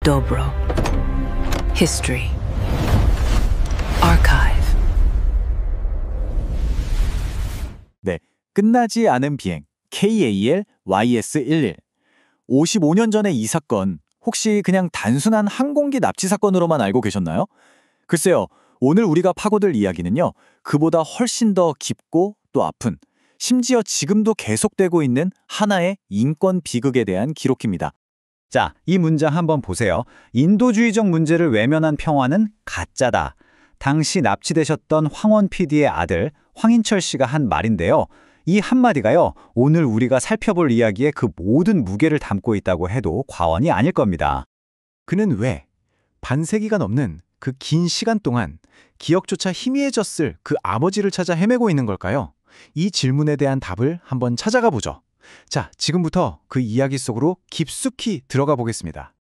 Dobro. History. Archive. 네, 끝나지 않은 비행 KAL-YS-11. 55년 전의 이 사건, 혹시 그냥 단순한 항공기 납치 사건으로만 알고 계셨나요? 글쎄요, 오늘 우리가 파고들 이야기는요, 그보다 훨씬 더 깊고 또 아픈, 심지어 지금도 계속되고 있는 하나의 인권 비극에 대한 기록입니다. 자, 이 문장 한번 보세요. 인도주의적 문제를 외면한 평화는 가짜다. 당시 납치되셨던 황원 PD의 아들 황인철 씨가 한 말인데요. 이 한마디가요, 오늘 우리가 살펴볼 이야기의 그 모든 무게를 담고 있다고 해도 과언이 아닐 겁니다. 그는 왜 반세기가 넘는 그 긴 시간 동안 기억조차 희미해졌을 그 아버지를 찾아 헤매고 있는 걸까요? 이 질문에 대한 답을 한번 찾아가 보죠. 자, 지금부터 그 이야기 속으로 깊숙이 들어가 보겠습니다.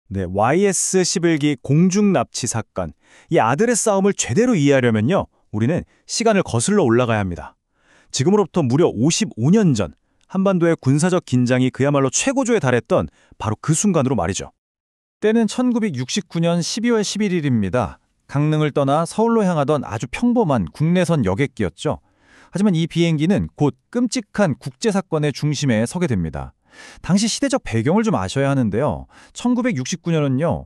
네, YS-11기 공중 납치 사건. 이 아들의 싸움을 제대로 이해하려면요, 우리는 시간을 거슬러 올라가야 합니다. 지금으로부터 무려 55년 전, 한반도의 군사적 긴장이 그야말로 최고조에 달했던 바로 그 순간으로 말이죠. 때는 1969년 12월 11일입니다. 강릉을 떠나 서울로 향하던 아주 평범한 국내선 여객기였죠. 하지만 이 비행기는 곧 끔찍한 국제사건의 중심에 서게 됩니다. 당시 시대적 배경을 좀 아셔야 하는데요. 1969년은요,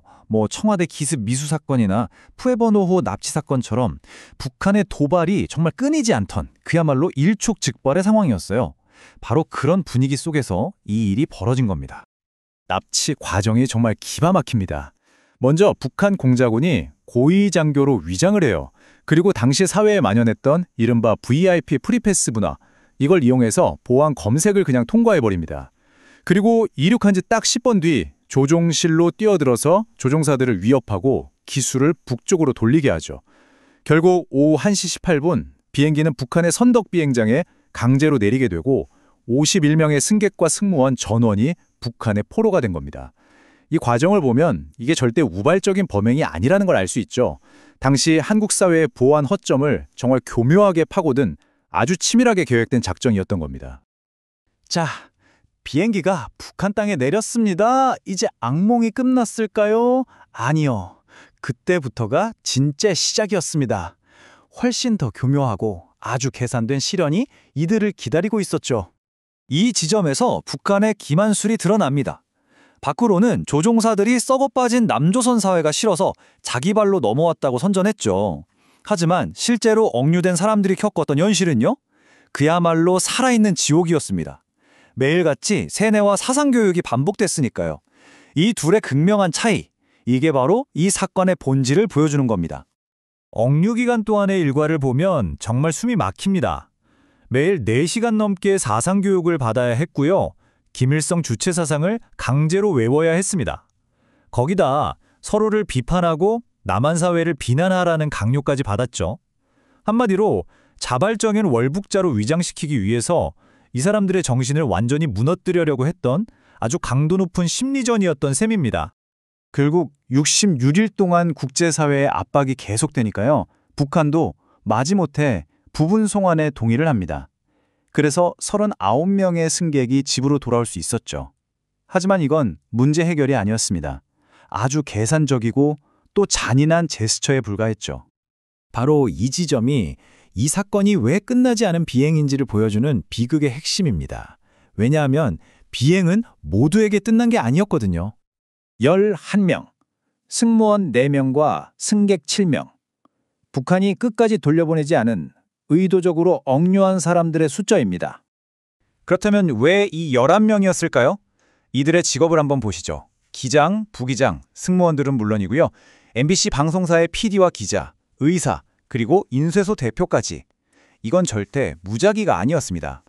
청와대 기습 미수 사건이나 푸에버노호 납치 사건처럼 북한의 도발이 정말 끊이지 않던 그야말로 일촉즉발의 상황이었어요. 바로 그런 분위기 속에서 이 일이 벌어진 겁니다. 납치 과정이 정말 기가 막힙니다. 먼저 북한 공작원이 고위 장교로 위장을 해요. 그리고 당시 사회에 만연했던 이른바 VIP 프리패스 문화, 이걸 이용해서 보안 검색을 그냥 통과해버립니다. 그리고 이륙한 지 딱 10분 뒤 조종실로 뛰어들어서 조종사들을 위협하고 기수를 북쪽으로 돌리게 하죠. 결국 오후 1시 18분 비행기는 북한의 선덕 비행장에 강제로 내리게 되고 51명의 승객과 승무원 전원이 북한의 포로가 된 겁니다. 이 과정을 보면 이게 절대 우발적인 범행이 아니라는 걸 알 수 있죠. 당시 한국 사회의 보안 허점을 정말 교묘하게 파고든 아주 치밀하게 계획된 작전이었던 겁니다. 자, 비행기가 북한 땅에 내렸습니다. 이제 악몽이 끝났을까요? 아니요. 그때부터가 진짜 시작이었습니다. 훨씬 더 교묘하고 아주 계산된 시련이 이들을 기다리고 있었죠. 이 지점에서 북한의 기만술이 드러납니다. 밖으로는 조종사들이 썩어빠진 남조선 사회가 싫어서 자기 발로 넘어왔다고 선전했죠. 하지만 실제로 억류된 사람들이 겪었던 현실은요? 그야말로 살아있는 지옥이었습니다. 매일같이 세뇌와 사상교육이 반복됐으니까요. 이 둘의 극명한 차이, 이게 바로 이 사건의 본질을 보여주는 겁니다. 억류 기간 동안의 일과를 보면 정말 숨이 막힙니다. 매일 4시간 넘게 사상교육을 받아야 했고요. 김일성 주체 사상을 강제로 외워야 했습니다. 거기다 서로를 비판하고 남한 사회를 비난하라는 강요까지 받았죠. 한마디로 자발적인 월북자로 위장시키기 위해서 이 사람들의 정신을 완전히 무너뜨리려고 했던 아주 강도 높은 심리전이었던 셈입니다. 결국 66일 동안 국제사회의 압박이 계속되니까요. 북한도 마지못해 부분 송환에 동의를 합니다. 그래서 39명의 승객이 집으로 돌아올 수 있었죠. 하지만 이건 문제 해결이 아니었습니다. 아주 계산적이고 또 잔인한 제스처에 불과했죠. 바로 이 지점이 이 사건이 왜 끝나지 않은 비행인지를 보여주는 비극의 핵심입니다. 왜냐하면 비행은 모두에게 끝난 게 아니었거든요. 11명, 승무원 4명과 승객 7명. 북한이 끝까지 돌려보내지 않은 의도적으로 억류한 사람들의 숫자입니다. 그렇다면 왜 이 11명이었을까요? 이들의 직업을 한번 보시죠. 기장, 부기장, 승무원들은 물론이고요. MBC 방송사의 PD와 기자, 의사, 그리고 인쇄소 대표까지. 이건 절대 무작위가 아니었습니다.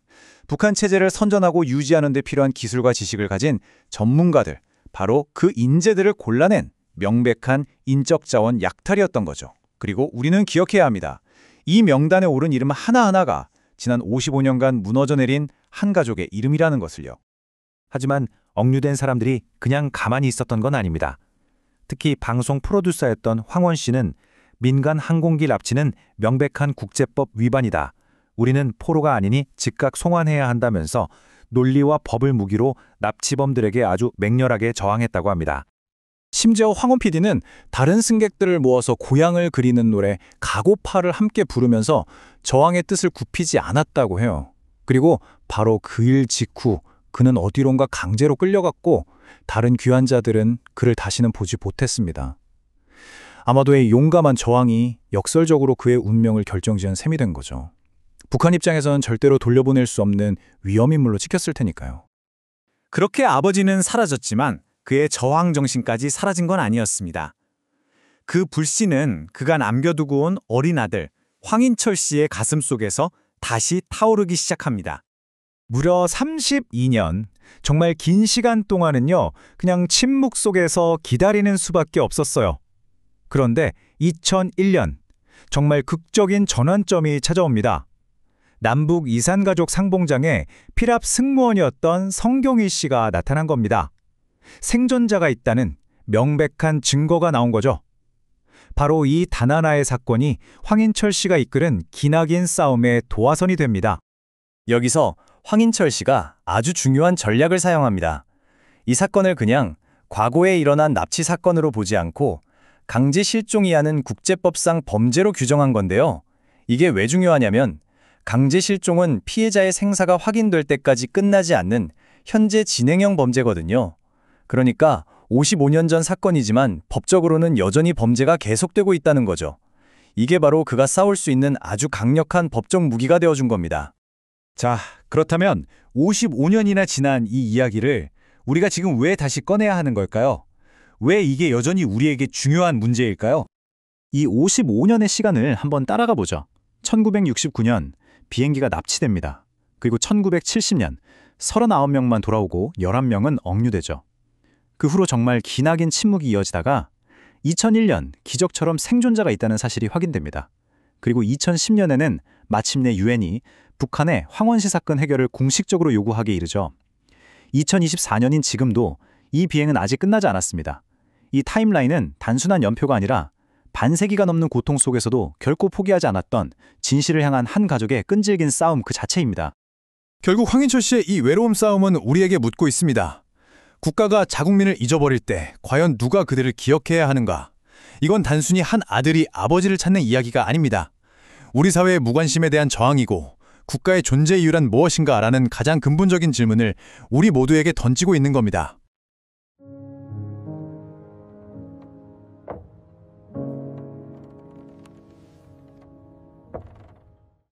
북한 체제를 선전하고 유지하는 데 필요한 기술과 지식을 가진 전문가들, 바로 그 인재들을 골라낸 명백한 인적 자원 약탈이었던 거죠. 그리고 우리는 기억해야 합니다. 이 명단에 오른 이름 하나하나가 지난 55년간 무너져 내린 한 가족의 이름이라는 것을요. 하지만 억류된 사람들이 그냥 가만히 있었던 건 아닙니다. 특히 방송 프로듀서였던 황원 씨는 민간 항공기 납치는 명백한 국제법 위반이다. 우리는 포로가 아니니 즉각 송환해야 한다면서 논리와 법을 무기로 납치범들에게 아주 맹렬하게 저항했다고 합니다. 심지어 황혼 PD는 다른 승객들을 모아서 고향을 그리는 노래 가고파를 함께 부르면서 저항의 뜻을 굽히지 않았다고 해요. 그리고 바로 그 일 직후 그는 어디론가 강제로 끌려갔고 다른 귀환자들은 그를 다시는 보지 못했습니다. 아마도 이 용감한 저항이 역설적으로 그의 운명을 결정지은 셈이 된 거죠. 북한 입장에서는 절대로 돌려보낼 수 없는 위험인물로 찍혔을 테니까요. 그렇게 아버지는 사라졌지만 그의 저항 정신까지 사라진 건 아니었습니다. 그 불씨는 그가 남겨두고 온 어린 아들 황인철 씨의 가슴 속에서 다시 타오르기 시작합니다. 무려 32년, 정말 긴 시간 동안은요, 그냥 침묵 속에서 기다리는 수밖에 없었어요. 그런데 2001년, 정말 극적인 전환점이 찾아옵니다. 남북 이산가족 상봉장에 필압 승무원이었던 성경희 씨가 나타난 겁니다. 생존자가 있다는 명백한 증거가 나온 거죠. 바로 이 단 하나의 사건이 황인철 씨가 이끌은 기나긴 싸움의 도화선이 됩니다. 여기서 황인철 씨가 아주 중요한 전략을 사용합니다. 이 사건을 그냥 과거에 일어난 납치 사건으로 보지 않고 강제 실종이 하는 국제법상 범죄로 규정한 건데요. 이게 왜 중요하냐면 강제 실종은 피해자의 생사가 확인될 때까지 끝나지 않는 현재 진행형 범죄거든요. 그러니까 55년 전 사건이지만 법적으로는 여전히 범죄가 계속되고 있다는 거죠. 이게 바로 그가 싸울 수 있는 아주 강력한 법적 무기가 되어준 겁니다. 자, 그렇다면 55년이나 지난 이 이야기를 우리가 지금 왜 다시 꺼내야 하는 걸까요? 왜 이게 여전히 우리에게 중요한 문제일까요? 이 55년의 시간을 한번 따라가 보죠. 1969년 비행기가 납치됩니다. 그리고 1970년 39명만 돌아오고 11명은 억류되죠. 그 후로 정말 기나긴 침묵이 이어지다가 2001년 기적처럼 생존자가 있다는 사실이 확인됩니다. 그리고 2010년에는 마침내 유엔이 북한의 황원시 사건 해결을 공식적으로 요구하게 이르죠. 2024년인 지금도 이 비행은 아직 끝나지 않았습니다. 이 타임라인은 단순한 연표가 아니라 반세기가 넘는 고통 속에서도 결코 포기하지 않았던 진실을 향한 한 가족의 끈질긴 싸움 그 자체입니다. 결국 황인철 씨의 이 외로움 싸움은 우리에게 묻고 있습니다. 국가가 자국민을 잊어버릴 때 과연 누가 그들을 기억해야 하는가? 이건 단순히 한 아들이 아버지를 찾는 이야기가 아닙니다. 우리 사회의 무관심에 대한 저항이고 국가의 존재 이유란 무엇인가라는 가장 근본적인 질문을 우리 모두에게 던지고 있는 겁니다.